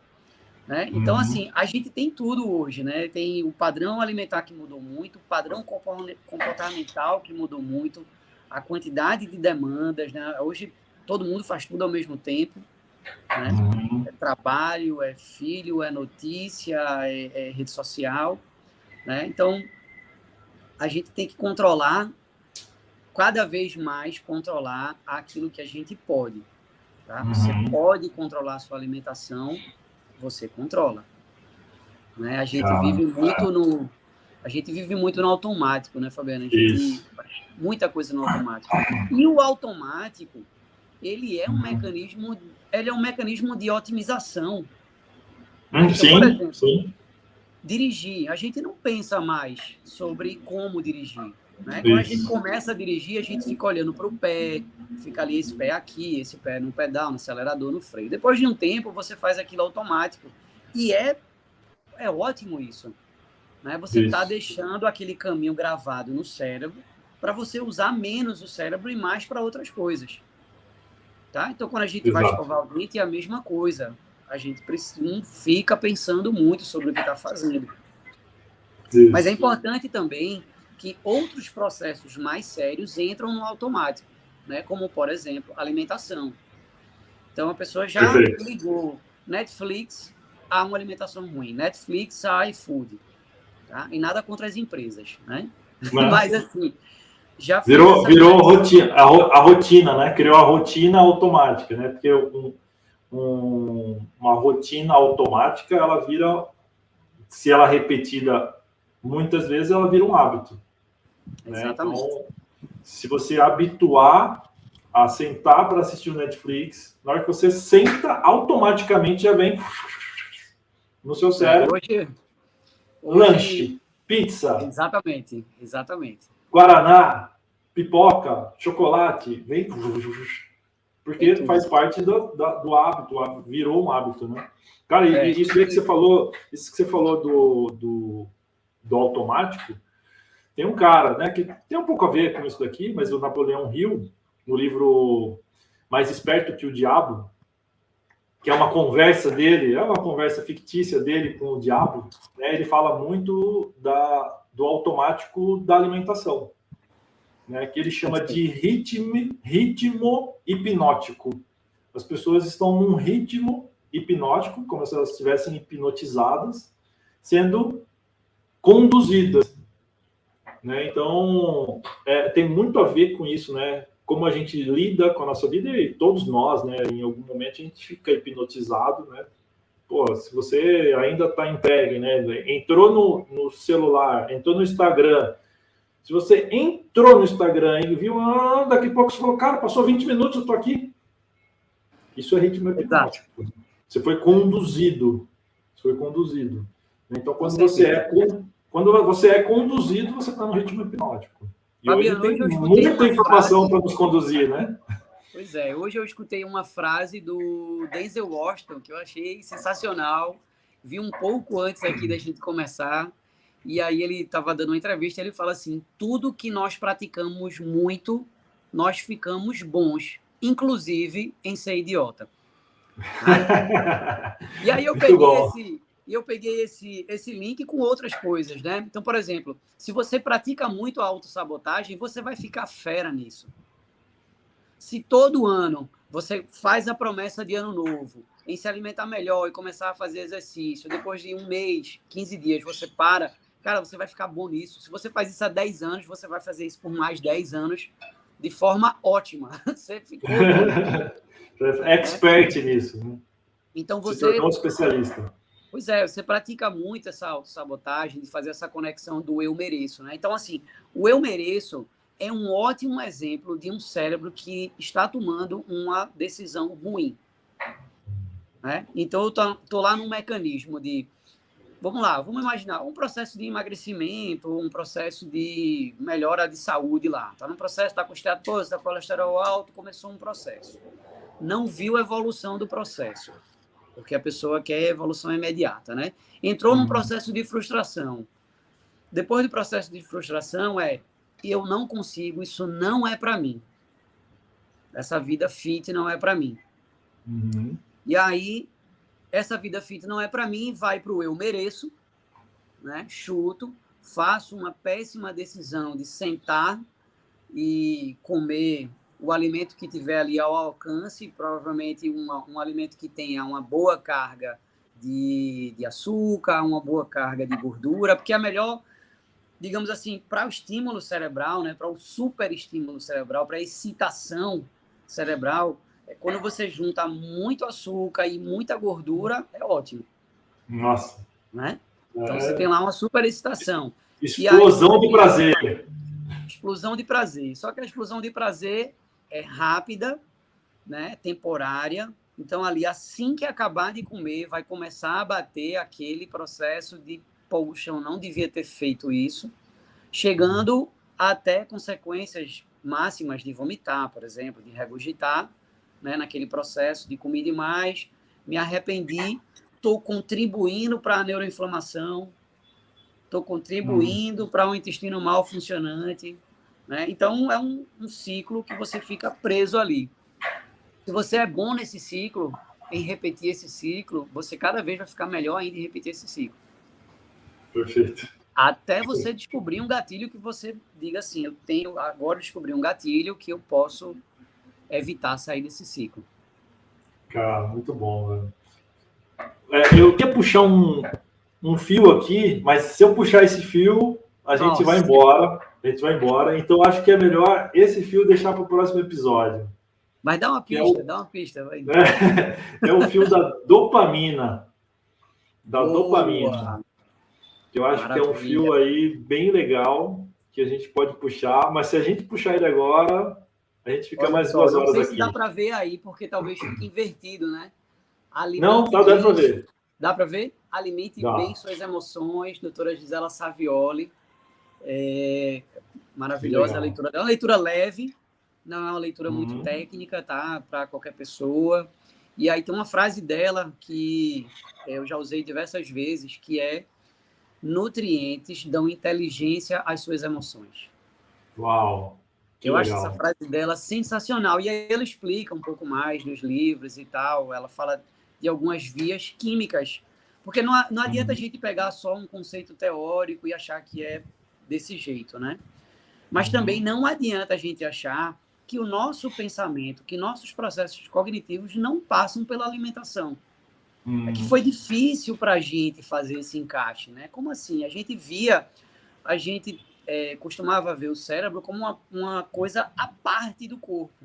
Né? Então, assim, a gente tem tudo hoje. Né? Tem o padrão alimentar que mudou muito, o padrão comportamental que mudou muito, a quantidade de demandas. Né? Hoje, todo mundo faz tudo ao mesmo tempo. Né? É trabalho, é filho, é notícia, é rede social. Né? Então, a gente tem que controlar, cada vez mais controlar aquilo que a gente pode. Tá? Você pode controlar a sua alimentação, você controla. Né? A gente vive muito no automático, né, Fabiano? A gente faz muita coisa no automático. E o automático, ele é um mecanismo de otimização. Então, por exemplo, dirigir, a gente não pensa mais sobre como dirigir. Né? Quando a gente começa a dirigir, a gente fica olhando para o pé, fica ali esse pé aqui, esse pé no pedal, no acelerador, no freio. Depois de um tempo, você faz aquilo automático. E é ótimo isso. Né? Você está deixando aquele caminho gravado no cérebro para você usar menos o cérebro e mais para outras coisas. Tá? Então, quando a gente vai escovar o dente, é a mesma coisa. A gente não fica pensando muito sobre o que está fazendo. Mas é importante também que outros processos mais sérios entram no automático, né? Como, por exemplo, alimentação. Então, a pessoa já ligou Netflix a uma alimentação ruim, Netflix a iFood. Tá? E nada contra as empresas, né? Mas, assim, já virou rotina, a rotina, né? Criou a rotina automática, né? Porque uma rotina automática, ela vira, se ela é repetida muitas vezes, ela vira um hábito. Né? Então, se você habituar a sentar para assistir o Netflix, na hora que você senta, automaticamente já vem no seu cérebro. Hoje, lanche, pizza. Exatamente. Guaraná, pipoca, chocolate, vem. Porque faz parte do hábito, virou um hábito, né? Cara, isso que você falou, do automático, tem um cara, né, que tem um pouco a ver com isso daqui, mas o Napoleão Hill, no livro Mais Esperto que o Diabo, que é uma conversa dele, é uma conversa fictícia dele com o diabo, né? Ele fala muito do automático da alimentação, né? Que ele chama de ritmo hipnótico. as pessoas estão num ritmo hipnótico, como se elas estivessem hipnotizadas, sendo conduzidas, né? Então, tem muito a ver com isso, né? Como a gente lida com a nossa vida, e todos nós, né? Em algum momento a gente fica hipnotizado, né? Pô, se você ainda está entregue, né? Entrou no celular, entrou no Instagram. Se você entrou no Instagram e viu, daqui a pouco você falou, cara, passou 20 minutos, eu tô aqui. Isso é ritmo hipnótico. Você foi conduzido. Então, quando você é conduzido, você está no ritmo hipnótico. E Fabiano, hoje tem muita informação para nos conduzir, né? Pois é, hoje eu escutei uma frase do Denzel Washington que eu achei sensacional. Vi um pouco antes aqui da gente começar. E aí ele estava dando uma entrevista, ele fala assim, tudo que nós praticamos muito, nós ficamos bons, inclusive em ser idiota. E aí eu peguei esse link com outras coisas, né? Então, por exemplo, se você pratica muito a autossabotagem, você vai ficar fera nisso. Se todo ano você faz a promessa de ano novo, em se alimentar melhor e começar a fazer exercício, depois de um mês, 15 dias, você para, cara, você vai ficar bom nisso. Se você faz isso há 10 anos, você vai fazer isso por mais 10 anos de forma ótima. Você ficou expert nisso, né? Então você se tornou um especialista. Pois é, você pratica muito essa autossabotagem, de fazer essa conexão do eu mereço, né? Então, assim, o eu mereço é um ótimo exemplo de um cérebro que está tomando uma decisão ruim, né? Então, eu tô lá num mecanismo de... Vamos lá, vamos imaginar um processo de emagrecimento, um processo de melhora de saúde lá. Está no processo da esteatose, da colesterol alto, começou um processo. Não viu a evolução do processo, porque a pessoa quer evolução imediata, né? Entrou num processo de frustração. Depois do processo de frustração eu não consigo, isso não é para mim. Essa vida fit não é para mim. Uhum. E aí, essa vida fit não é para mim, vai para o eu mereço, né? Chuto, faço uma péssima decisão de sentar e comer o alimento que tiver ali ao alcance, provavelmente um alimento que tenha uma boa carga de açúcar, uma boa carga de gordura, porque a melhor, digamos assim, para o estímulo cerebral, né, para o superestímulo cerebral, para a excitação cerebral, quando você junta muito açúcar e muita gordura, é ótimo. Nossa. Né? Então você tem lá uma super excitação. Explosão de prazer. Explosão de prazer. Só que a explosão de prazer é rápida, né? Temporária. Então, ali, assim que acabar de comer, vai começar a bater aquele processo de, poxa, eu não devia ter feito isso, chegando até consequências máximas de vomitar, por exemplo, de regurgitar, né? Naquele processo de comer demais, me arrependi, estou contribuindo para a neuroinflamação, estou contribuindo para um intestino mal funcionante, né? Então, é um ciclo que você fica preso ali. Se você é bom nesse ciclo, em repetir esse ciclo, você cada vez vai ficar melhor ainda em repetir esse ciclo. Perfeito. Até você descobrir um gatilho que você diga assim, eu tenho agora descobrir um gatilho que eu posso evitar sair desse ciclo. Cara, muito bom, velho. Eu queria puxar um fio aqui, mas se eu puxar esse fio, a gente vai embora. Então, acho que é melhor esse fio deixar para o próximo episódio. Mas dá uma pista, dá uma pista. Vai. É o fio da dopamina. Dopamina. Eu acho que é um fio aí bem legal, que a gente pode puxar, mas se a gente puxar ele agora, a gente fica mais 2 horas aqui. Não sei se dá para ver aí, porque talvez fique invertido, né? Não, dá para ver. Dá para ver? Alimente bem suas emoções, doutora Gisela Savioli. Maravilhosa a leitura. É uma leitura leve, não é uma leitura muito técnica, tá? Para qualquer pessoa. E aí tem uma frase dela que eu já usei diversas vezes, que é: nutrientes dão inteligência às suas emoções. Uau! Eu acho essa frase dela sensacional. E aí ela explica um pouco mais nos livros e tal. Ela fala de algumas vias químicas. Porque não adianta a gente pegar só um conceito teórico e achar que é desse jeito, né? Mas também não adianta a gente achar que o nosso pensamento, que nossos processos cognitivos não passam pela alimentação. É que foi difícil para a gente fazer esse encaixe, né? Como assim? A gente costumava ver o cérebro como uma coisa à parte do corpo.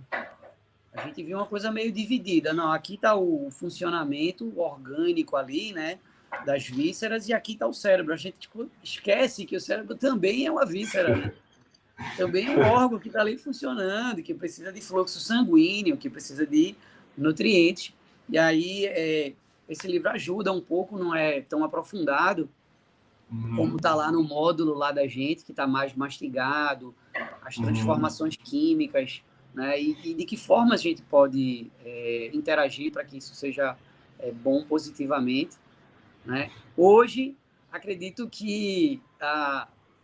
A gente via uma coisa meio dividida. Não, aqui está o funcionamento orgânico ali, né? Das vísceras, e aqui está o cérebro. A gente esquece que o cérebro também é uma víscera, né? Também é um órgão que está ali funcionando, que precisa de fluxo sanguíneo, que precisa de nutrientes. E aí, esse livro ajuda um pouco, não é tão aprofundado, como está lá no módulo lá da gente, que está mais mastigado, as transformações químicas, né? E de que forma a gente pode interagir para que isso seja bom positivamente, né? Hoje, acredito que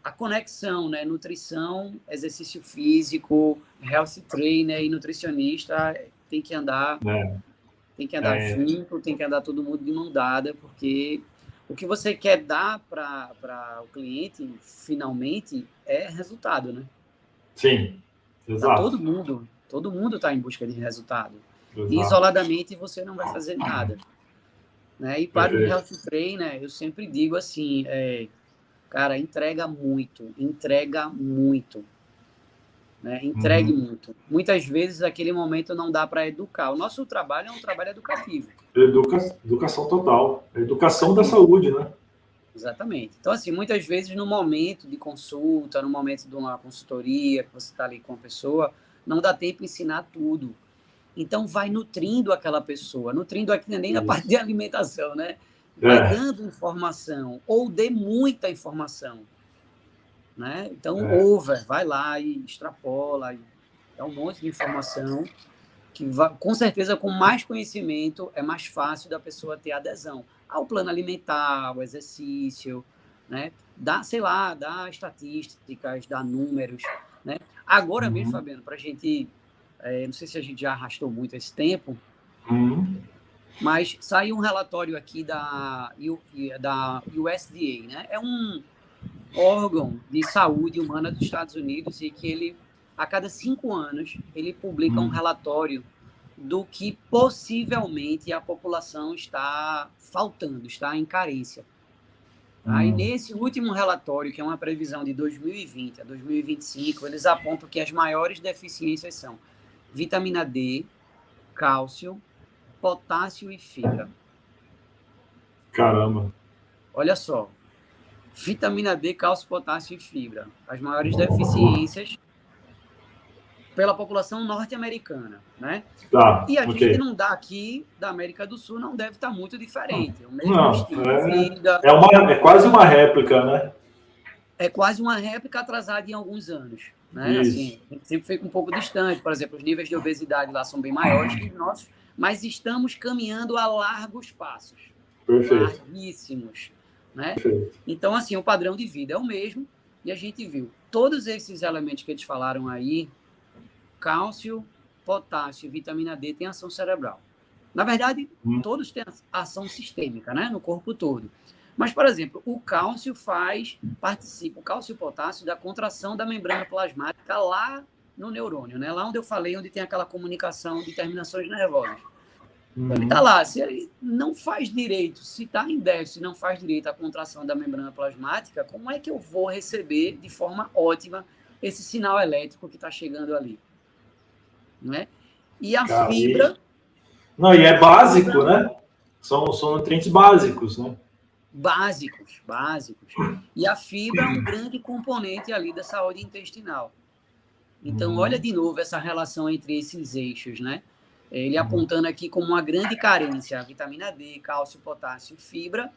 a conexão, né? Nutrição, exercício físico, health trainer e nutricionista tem que andar junto, tem que andar todo mundo de mão dada, porque o que você quer dar para o cliente, finalmente, é resultado, né? Sim, exato. Todo mundo está em busca de resultado. Exato. E, isoladamente, você não vai fazer nada. Né? E para o health trainer, eu sempre digo assim, cara, entrega muito. Né? Entregue muito. Muitas vezes, aquele momento não dá para educar. O nosso trabalho é um trabalho educativo. Educação total. Educação da saúde, né? Exatamente. Então, assim, muitas vezes no momento de consulta, no momento de uma consultoria, que você está ali com a pessoa, não dá tempo de ensinar tudo. Então, vai nutrindo aquela pessoa. Nutrindo aqui nem na parte de alimentação, né? Vai dando informação, ou dê muita informação. Né? Então, vai lá e extrapola, e dá um monte de informação, que com certeza, com mais conhecimento, é mais fácil da pessoa ter adesão ao plano alimentar, ao exercício, né? Dá estatísticas, dá números, né? Agora mesmo, Fabiano, para a gente... não sei se a gente já arrastou muito esse tempo, mas saiu um relatório aqui da USDA, né? É um órgão de saúde humana dos Estados Unidos, e que ele, a cada 5 anos, ele publica um relatório do que possivelmente a população está faltando, está em carência. Aí, nesse último relatório, que é uma previsão de 2020 a 2025, eles apontam que as maiores deficiências são vitamina D, cálcio, potássio e fibra. Caramba! Olha só. Vitamina D, cálcio, potássio e fibra. As maiores deficiências pela população norte-americana, né? E a gente não dá aqui, da América do Sul, não deve estar muito diferente. O mesmo estilo de vida. É quase uma réplica, né? É quase uma réplica atrasada em alguns anos. Né? Assim, a gente sempre fica um pouco distante. Por exemplo, os níveis de obesidade lá são bem maiores que os nossos, mas estamos caminhando a largos passos. Perfeito. Larguíssimos. Né? Então, assim, o padrão de vida é o mesmo, e a gente viu todos esses elementos que eles falaram aí, cálcio, potássio e vitamina D, têm ação cerebral. Na verdade, todos têm ação sistêmica, né? No corpo todo. Mas, por exemplo, o cálcio participa, o cálcio e o potássio, da contração da membrana plasmática lá no neurônio, né? Lá onde eu falei, onde tem aquela comunicação de terminações nervosas. Então, ele está lá. Se ele não faz direito, se está em déficit, se não faz direito à contração da membrana plasmática, como é que eu vou receber de forma ótima esse sinal elétrico que está chegando ali? Não é? E a fibra... Não, e é básico, né? São nutrientes básicos, né? Básicos. E a fibra é um grande componente ali da saúde intestinal. Então, olha de novo essa relação entre esses eixos, né? Ele apontando aqui como uma grande carência a vitamina D, cálcio, potássio e fibra,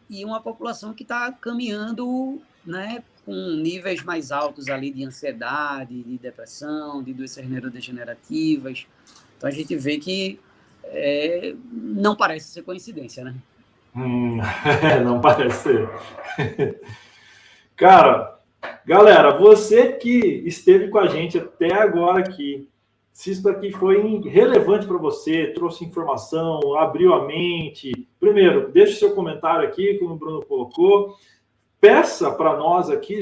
e uma população que está caminhando, né, com níveis mais altos ali de ansiedade, de depressão, de doenças neurodegenerativas. Então, a gente vê que não parece ser coincidência, né? Não parece ser. Cara, galera, você que esteve com a gente até agora aqui, se isso daqui foi relevante para você, trouxe informação, abriu a mente, primeiro, deixe seu comentário aqui, como o Bruno colocou. peça para nós aqui,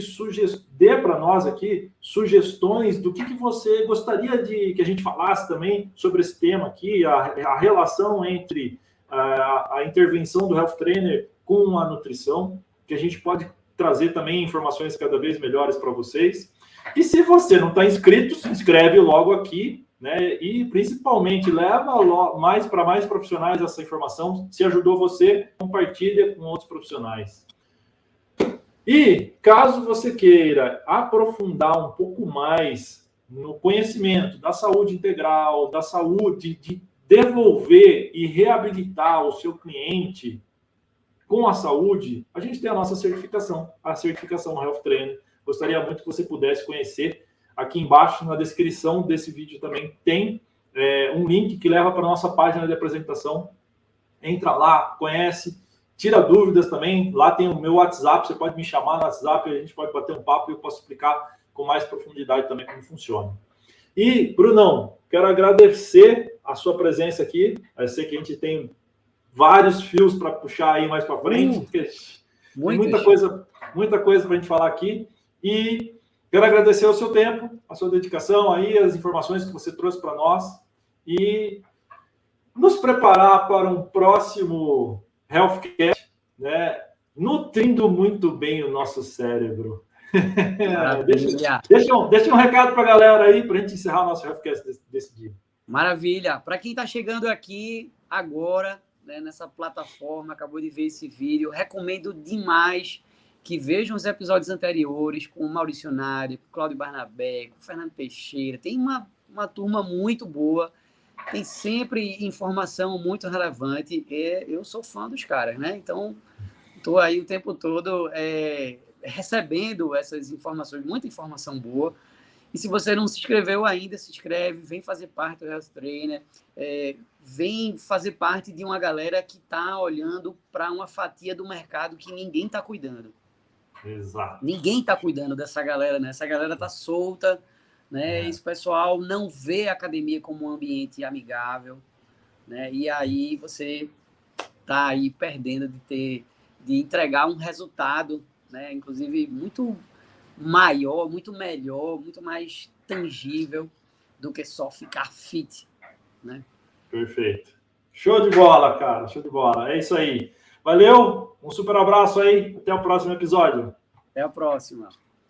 dê para nós aqui sugestões do que você gostaria de que a gente falasse também sobre esse tema aqui, a relação entre a intervenção do Health Trainer com a nutrição, que a gente pode trazer também informações cada vez melhores para vocês. E se você não está inscrito, se inscreve logo aqui, né? E principalmente leva mais para mais profissionais essa informação. Se ajudou você, compartilha com outros profissionais. E caso você queira aprofundar um pouco mais no conhecimento da saúde integral, da saúde, de devolver e reabilitar o seu cliente com a saúde, a gente tem a nossa certificação, a certificação Health Trainer. Gostaria muito que você pudesse conhecer. Aqui embaixo, na descrição desse vídeo também tem um link que leva para a nossa página de apresentação. Entra lá, conhece, tira dúvidas também. Lá tem o meu WhatsApp, você pode me chamar no WhatsApp, a gente pode bater um papo e eu posso explicar com mais profundidade também como funciona. E, Brunão, quero agradecer a sua presença aqui. Eu sei que a gente tem vários fios para puxar aí mais para frente. Tem muita coisa para a gente falar aqui. E quero agradecer o seu tempo, a sua dedicação aí, as informações que você trouxe para nós e nos preparar para um próximo Healthcast, né? Nutrindo muito bem o nosso cérebro. deixa um recado para a galera aí, para a gente encerrar o nosso Healthcast desse dia. Maravilha. Para quem está chegando aqui agora, né, nessa plataforma, acabou de ver esse vídeo, recomendo demais que vejam os episódios anteriores com o Maurício Nari, com o Cláudio Barnabé, com o Fernando Teixeira. Tem uma turma muito boa, tem sempre informação muito relevante. Eu sou fã dos caras, né? Então, estou aí o tempo todo recebendo essas informações, muita informação boa. E se você não se inscreveu ainda, se inscreve, vem fazer parte do Health Trainer, vem fazer parte de uma galera que está olhando para uma fatia do mercado que ninguém está cuidando. Exato. Ninguém está cuidando dessa galera, né? Essa galera está solta, né? Esse pessoal não vê a academia como um ambiente amigável, né? E aí você está aí perdendo de entregar um resultado, né? Inclusive muito maior, muito melhor, muito mais tangível do que só ficar fit, né? Perfeito. Show de bola, cara. Show de bola. É isso aí. Valeu, um super abraço aí, até o próximo episódio. Até a próxima.